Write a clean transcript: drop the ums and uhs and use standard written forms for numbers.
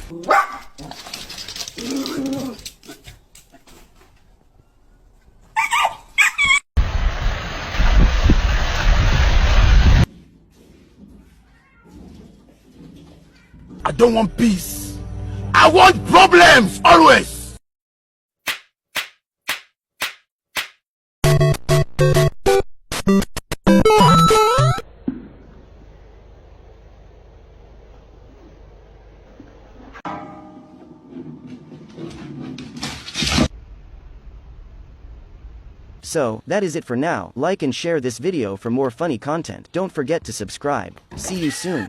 I don't want peace. I want problems always. So, that is it for now. Like and share this video for more funny content. Don't forget to subscribe. See you soon.